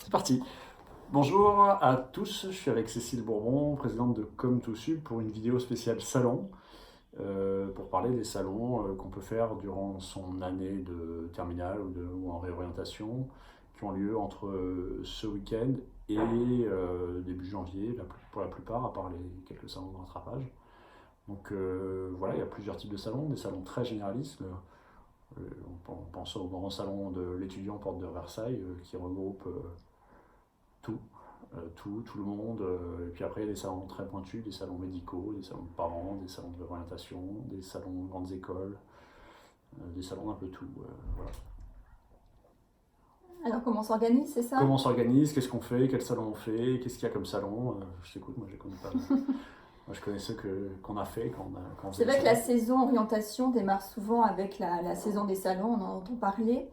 C'est parti. Bonjour à tous, je suis avec Cécile Bourbon, présidente de Comme2Sup pour une vidéo spéciale salon, pour parler des salons qu'on peut faire durant son année de terminale ou en réorientation, qui ont lieu entre ce week-end et début janvier, pour la plupart, à part les quelques salons de rattrapage. Donc voilà, il y a plusieurs types de salons, des salons très généralistes. On pense au grand salon de l'étudiant Porte de Versailles, qui regroupe tout, tout le monde. Et puis après, il y a des salons très pointus, des salons médicaux, des salons de parents, des salons de l'orientation, des salons de grandes écoles, des salons d'un peu tout. Voilà. Alors comment on s'organise, c'est ça? Comment on s'organise, qu'est-ce qu'on fait, quel salon on fait, qu'est-ce qu'il y a comme salon. Je t'écoute, moi je connais pas. Moi je connais ceux qu'on a fait quand on C'est faisait des vrai que la salons. saison orientation démarre souvent avec la saison des salons, on en entend parler.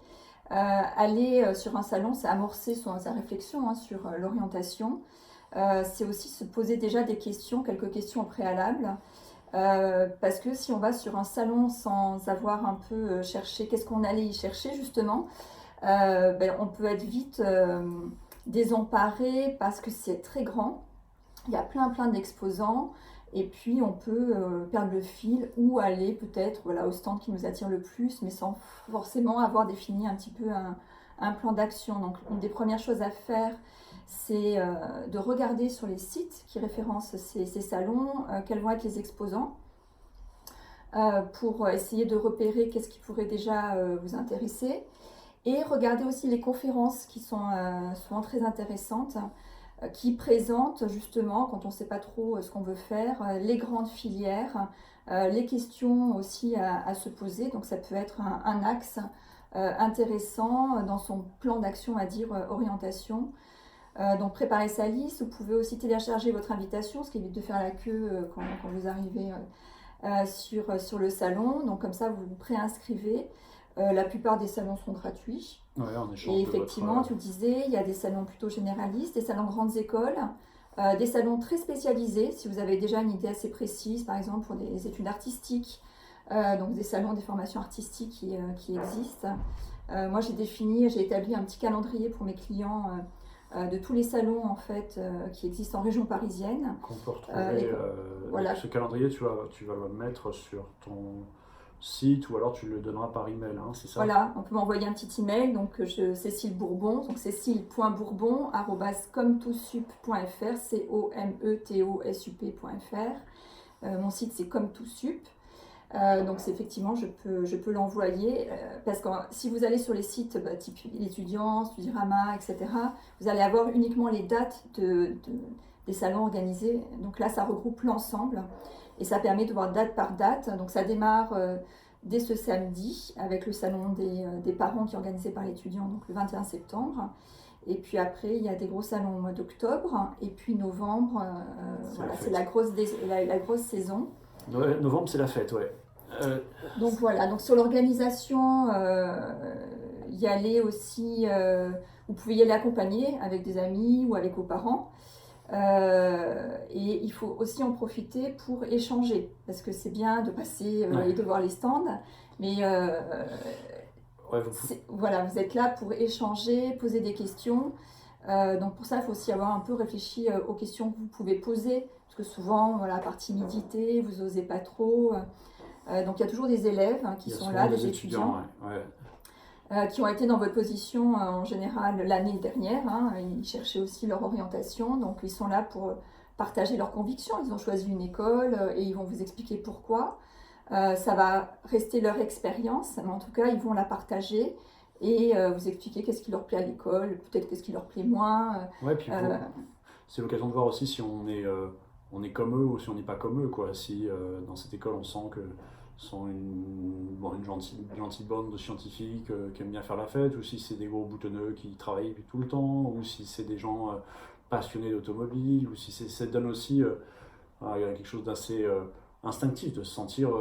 Aller sur un salon, c'est amorcer sa réflexion sur l'orientation. C'est aussi se poser déjà des questions, quelques questions au préalable. Parce que si on va sur un salon sans avoir un peu cherché qu'est-ce qu'on allait y chercher justement, on peut être vite désemparé parce que c'est très grand. Il y a plein d'exposants et puis on peut perdre le fil ou aller peut-être au stand qui nous attire le plus, mais sans forcément avoir défini un petit peu un plan d'action. Donc une des premières choses à faire, c'est de regarder sur les sites qui référencent ces salons, quels vont être les exposants, pour essayer de repérer qu'est-ce qui pourrait déjà vous intéresser. Et regarder aussi les conférences qui sont souvent très intéressantes, qui présentent justement, quand on ne sait pas trop ce qu'on veut faire, les grandes filières, les questions aussi à se poser. Donc ça peut être un axe intéressant dans son plan d'action, à dire orientation. Donc préparez sa liste, vous pouvez aussi télécharger votre invitation, ce qui évite de faire la queue quand vous arrivez sur le salon. Donc comme ça, vous vous préinscrivez. La plupart des salons sont gratuits. Ouais, en échange Et de votre. effectivement, tu le disais, il y a des salons plutôt généralistes, des salons grandes écoles, des salons très spécialisés, si vous avez déjà une idée assez précise, par exemple pour des études artistiques, donc des salons, des formations artistiques qui existent. Moi, j'ai établi un petit calendrier pour mes clients de tous les salons en fait qui existent en région parisienne. Qu'on peut retrouver. Voilà. Ce calendrier, tu vas le mettre sur ton site ou alors tu le donneras par email, hein, c'est ça? Voilà, on peut m'envoyer un petit email, donc Cécile Bourbon, donc cécile.bourbon@comme2sup.fr, COMETOSUP.fr. Mon site c'est comme2sup. Donc c'est effectivement, je peux l'envoyer, parce que si vous allez sur les sites type l'étudiant, Studirama, etc., vous allez avoir uniquement les dates des salons organisés. Donc là, ça regroupe l'ensemble et ça permet de voir date par date. Donc ça démarre dès ce samedi avec le salon des parents qui est organisé par l'étudiant, donc le 21 septembre. Et puis après, il y a des gros salons au mois d'octobre. Et puis novembre, c'est la grosse saison. Novembre, c'est la fête, ouais. Donc voilà, donc sur l'organisation, y aller aussi, vous pouvez y aller accompagné avec des amis ou avec vos parents. Et il faut aussi en profiter pour échanger, parce que c'est bien de passer Ouais. et de voir les stands, mais Ouais, voilà, vous êtes là pour échanger, poser des questions. Donc pour ça, il faut aussi avoir un peu réfléchi aux questions que vous pouvez poser, parce que souvent, voilà, par timidité, vous n'osez pas trop. Donc il y a toujours des élèves qui sont là, des étudiants, ouais. qui ont été dans votre position en général l'année dernière. Ils cherchaient aussi leur orientation, donc ils sont là pour partager leurs convictions. Ils ont choisi une école et ils vont vous expliquer pourquoi. Ça va rester leur expérience, mais en tout cas ils vont la partager et vous expliquer qu'est-ce qui leur plaît à l'école, peut-être qu'est-ce qui leur plaît moins. Ouais, puis c'est l'occasion de voir aussi si on est comme eux ou si on n'est pas comme eux, quoi. Si dans cette école on sent que sont une gentille bande de scientifiques qui aiment bien faire la fête, ou si c'est des gros boutonneux qui travaillent tout le temps, ou si c'est des gens passionnés d'automobile, ou si ça donne aussi il y a quelque chose d'assez instinctif de sentir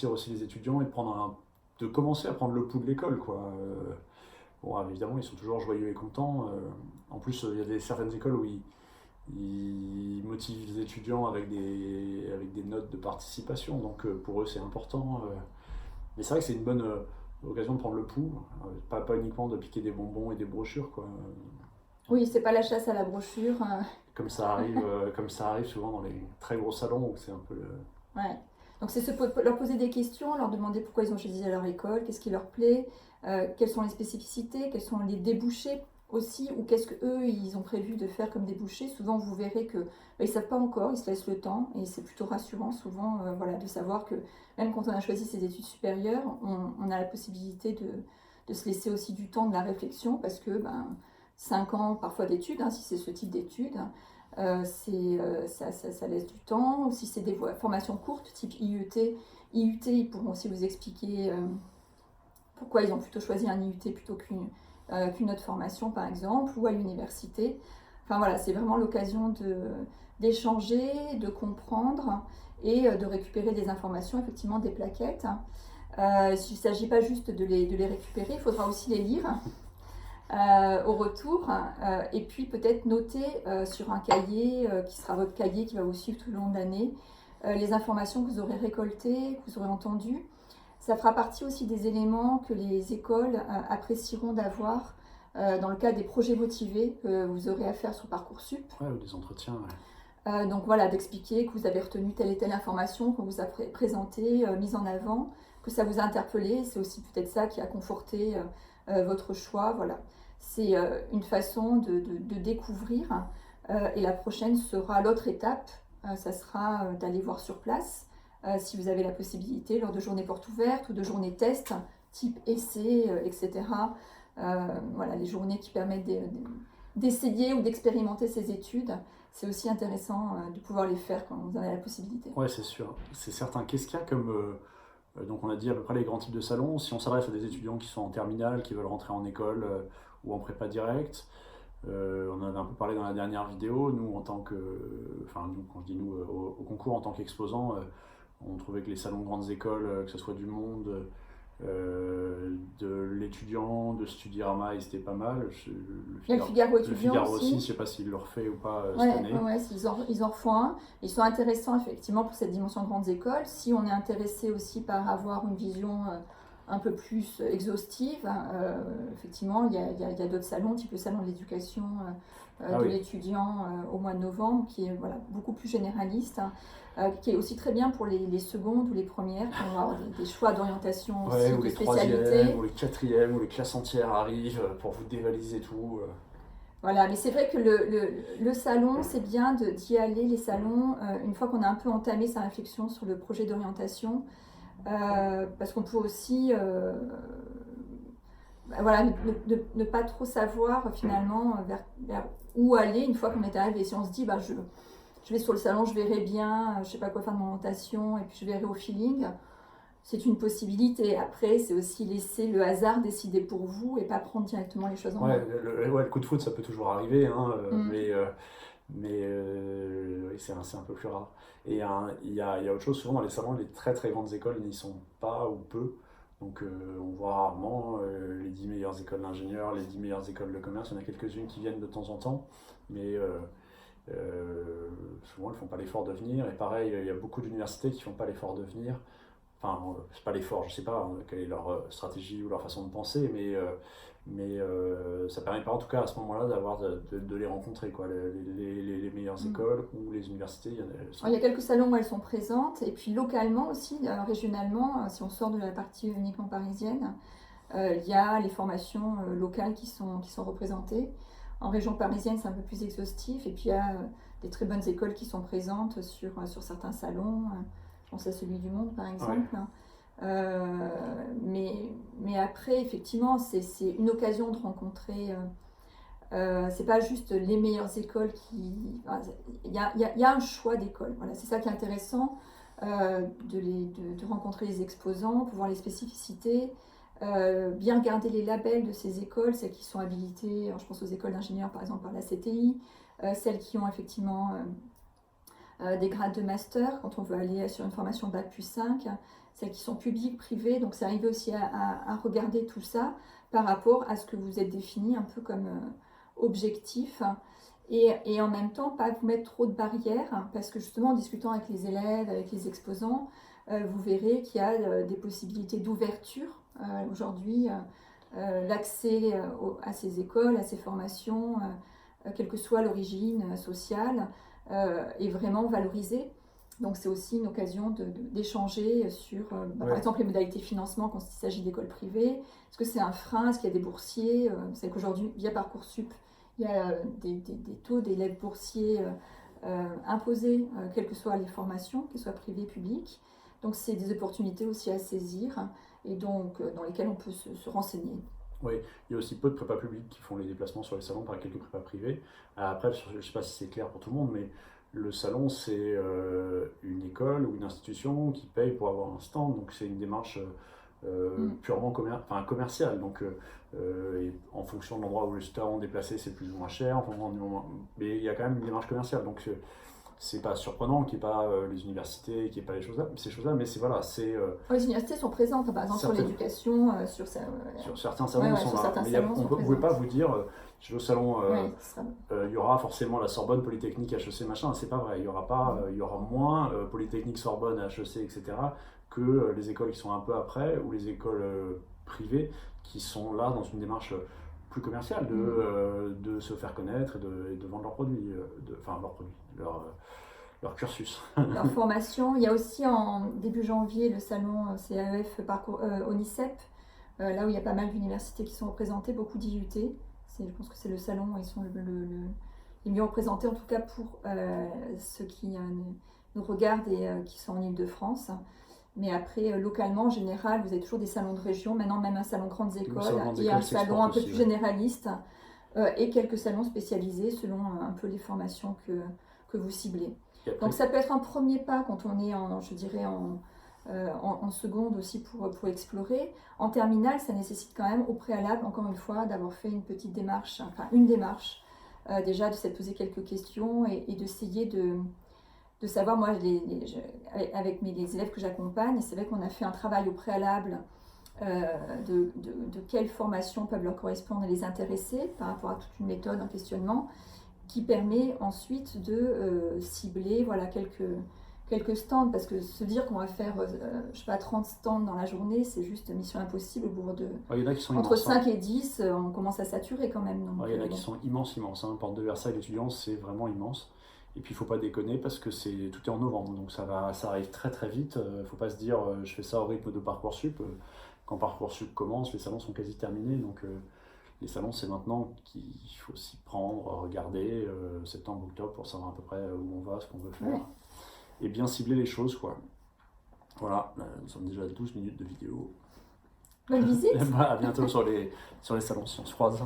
aussi les étudiants et de commencer à prendre le pouls de l'école, quoi. Bon, évidemment, ils sont toujours joyeux et contents. En plus, il y a certaines écoles où ils motivent les étudiants avec des notes de participation, donc pour eux c'est important. Mais c'est vrai que c'est une bonne occasion de prendre le pouls, pas uniquement de piquer des bonbons et des brochures, quoi. Oui, c'est pas la chasse à la brochure. Comme ça arrive souvent dans les très gros salons où c'est un peu Ouais. Donc c'est leur poser des questions, leur demander pourquoi ils ont choisi leur école, qu'est-ce qui leur plaît, quelles sont les spécificités, quels sont les débouchés aussi, ou qu'est-ce qu'eux ils ont prévu de faire comme débouchés. Souvent vous verrez que ils ne savent pas encore, ils se laissent le temps et c'est plutôt rassurant souvent voilà, de savoir que même quand on a choisi ses études supérieures, on a la possibilité de se laisser aussi du temps de la réflexion parce que 5 ans parfois d'études, hein, si c'est ce type d'études, ça laisse du temps. Ou si c'est des formations courtes, type IUT, ils pourront aussi vous expliquer pourquoi ils ont plutôt choisi un IUT plutôt qu'une autre formation, par exemple, ou à l'université. Enfin voilà, c'est vraiment l'occasion d'échanger, de comprendre et de récupérer des informations, effectivement des plaquettes. Il ne s'agit pas juste de les récupérer, il faudra aussi les lire au retour et puis peut-être noter sur un cahier qui sera votre cahier qui va vous suivre tout le long de l'année les informations que vous aurez récoltées, que vous aurez entendues. Ça fera partie aussi des éléments que les écoles apprécieront d'avoir dans le cas des projets motivés que vous aurez à faire sur Parcoursup. Ouais, ou des entretiens. Ouais. Donc voilà, d'expliquer que vous avez retenu telle et telle information qu'on vous a présentée, mise en avant, que ça vous a interpellé. C'est aussi peut-être ça qui a conforté votre choix. Voilà. C'est une façon de découvrir. Et la prochaine sera l'autre étape. Ça sera d'aller voir sur place, si vous avez la possibilité, lors de journées portes ouvertes ou de journées tests, type essai, etc. Voilà, les journées qui permettent d'essayer ou d'expérimenter ces études. C'est aussi intéressant de pouvoir les faire quand vous en avez la possibilité. Ouais, c'est sûr, c'est certain. Qu'est-ce qu'il y a comme... donc on a dit à peu près les grands types de salons. Si on s'adresse à des étudiants qui sont en terminale, qui veulent rentrer en école ou en prépa direct, on en a un peu parlé dans la dernière vidéo. Nous, en tant que... Enfin, nous, quand je dis nous, au concours, en tant qu'exposants, on trouvait que les salons de grandes écoles, que ce soit du Monde, de l'étudiant, de Studirama, c'était pas mal. Il y a le Figaro étudiant le Figaro aussi, je aussi. sais pas s'il le refait ou pas Ouais, cette année. ouais, ils en refont un. Ils sont intéressants effectivement pour cette dimension de grandes écoles. Si on est intéressé aussi par avoir une vision un peu plus exhaustive, effectivement, il y a d'autres salons, type le salon de l'éducation de Oui. l'étudiant au mois de novembre, qui est voilà, beaucoup plus généraliste, qui est aussi très bien pour les secondes ou les premières, qui vont avoir des choix d'orientation aussi, ou de les spécialité. troisièmes, ou les quatrièmes, ou les classes entières arrivent pour vous dévaliser tout. Voilà, mais c'est vrai que le salon, c'est bien d'y aller, les salons, une fois qu'on a un peu entamé sa réflexion sur le projet d'orientation, parce qu'on peut aussi voilà, ne pas trop savoir finalement vers où aller une fois qu'on est arrivé. Si on se dit, je vais sur le salon, je verrai bien, je sais pas quoi faire de mon orientation, et puis je verrai au feeling, c'est une possibilité. Après, c'est aussi laisser le hasard décider pour vous et pas prendre directement les choses en main. Le coup de foot, ça peut toujours arriver, hein, Mm. mais oui, c'est un peu plus rare. Et il y a autre chose, souvent dans les salons, les très très grandes écoles n'y sont pas ou peu. Donc on voit rarement les 10 meilleures écoles d'ingénieurs, les 10 meilleures écoles de commerce. Il y en a quelques-unes qui viennent de temps en temps, mais souvent elles ne font pas l'effort de venir. Et pareil, il y a beaucoup d'universités qui ne font pas l'effort de venir. Enfin, c'est pas l'effort, je sais pas quelle est leur stratégie ou leur façon de penser, mais ça permet pas en tout cas à ce moment-là de les rencontrer, quoi, les meilleures écoles ou les universités. Il y a quelques salons où elles sont présentes, et puis localement aussi, régionalement, si on sort de la partie uniquement parisienne, il y a les formations locales qui sont représentées. En région parisienne, c'est un peu plus exhaustif, et puis il y a des très bonnes écoles qui sont présentes sur certains salons. Je pense à celui du Monde, par exemple. Ouais. Mais après, effectivement, c'est une occasion de rencontrer. C'est pas juste les meilleures écoles qui. Il y a un choix d'écoles. Voilà, c'est ça qui est intéressant, de rencontrer les exposants, pour voir les spécificités, bien regarder les labels de ces écoles, celles qui sont habilitées, je pense aux écoles d'ingénieurs par exemple par la CTI, celles qui ont effectivement des grades de master quand on veut aller sur une formation Bac plus 5, celles qui sont publiques, privées, donc c'est arriver aussi à regarder tout ça par rapport à ce que vous êtes défini un peu comme objectif et en même temps pas vous mettre trop de barrières parce que justement en discutant avec les élèves, avec les exposants, vous verrez qu'il y a des possibilités d'ouverture aujourd'hui, l'accès à ces écoles, à ces formations quelle que soit l'origine sociale, est vraiment valorisé. Donc c'est aussi une occasion d'échanger sur, par exemple, les modalités de financement quand il s'agit d'écoles privées. Est-ce que c'est un frein? Est-ce qu'il y a des boursiers? C'est qu'aujourd'hui, via Parcoursup, il y a des taux d'élèves boursiers imposés, quelles que soient les formations, qu'elles soient privées, publiques. Donc c'est des opportunités aussi à saisir et donc dans lesquelles on peut se renseigner. Oui, il y a aussi peu de prépas publics qui font les déplacements sur les salons par quelques prépas privés. Après, je ne sais pas si c'est clair pour tout le monde, mais le salon, c'est une école ou une institution qui paye pour avoir un stand. Donc c'est une démarche purement commerciale. Donc et en fonction de l'endroit où le stand est placé, c'est plus ou moins cher. Mais il y a quand même une démarche commerciale. Donc c'est pas surprenant qu'il n'y ait pas les universités, qu'il n'y ait pas ces choses-là, mais c'est voilà, c'est... Les universités sont présentes, par exemple sur l'éducation, sur certains salons, ils sont là. Mais vous ne pouvez pas vous dire, je vais au salon, il y aura forcément la Sorbonne, Polytechnique, HEC, machin, c'est pas vrai. Il y aura pas, il y aura moins Polytechnique, Sorbonne, HEC, etc. que les écoles qui sont un peu après, ou les écoles privées qui sont là dans une démarche plus commerciale de se faire connaître et de vendre leurs produits, leur cursus. Leur formation. Il y a aussi en début janvier le salon CAEF ONICEP, là où il y a pas mal d'universités qui sont représentées, beaucoup d'IUT. Je pense que c'est le salon où ils sont les mieux représentés, en tout cas pour ceux qui nous regardent et qui sont en Île-de-France. Mais après, localement, en général, vous avez toujours des salons de région, maintenant même un salon grandes écoles, et un salon un peu plus généraliste, et quelques salons spécialisés selon un peu les formations que vous ciblez. Donc ça peut être un premier pas quand on est en seconde aussi pour explorer. En terminale, ça nécessite quand même au préalable, encore une fois, d'avoir fait une petite démarche, une démarche, déjà de s'être posé quelques questions et d'essayer de savoir, moi, avec les élèves que j'accompagne, c'est vrai qu'on a fait un travail au préalable de quelles formations peuvent leur correspondre et les intéresser par rapport à toute une méthode, un questionnement, qui permet ensuite de cibler quelques stands, parce que se dire qu'on va faire, je sais pas, 30 stands dans la journée, c'est juste mission impossible. Au bout de entre 5 et 10, on commence à saturer quand même. Donc, il y en a qui sont immenses. Porte de Versailles, l'étudiant, c'est vraiment immense. Et puis il ne faut pas déconner parce que tout est en novembre, donc ça arrive très très vite. Il ne faut pas se dire je fais ça au rythme de Parcoursup. Quand Parcoursup commence, les salons sont quasi terminés. Donc les salons, c'est maintenant qu'il faut s'y prendre, regarder, septembre, octobre, pour savoir à peu près où on va, ce qu'on veut faire. Ouais. Et bien cibler les choses, quoi. Voilà, nous sommes déjà à 12 minutes de vidéo. Bonne visite. À bientôt sur les salons, si on se croise.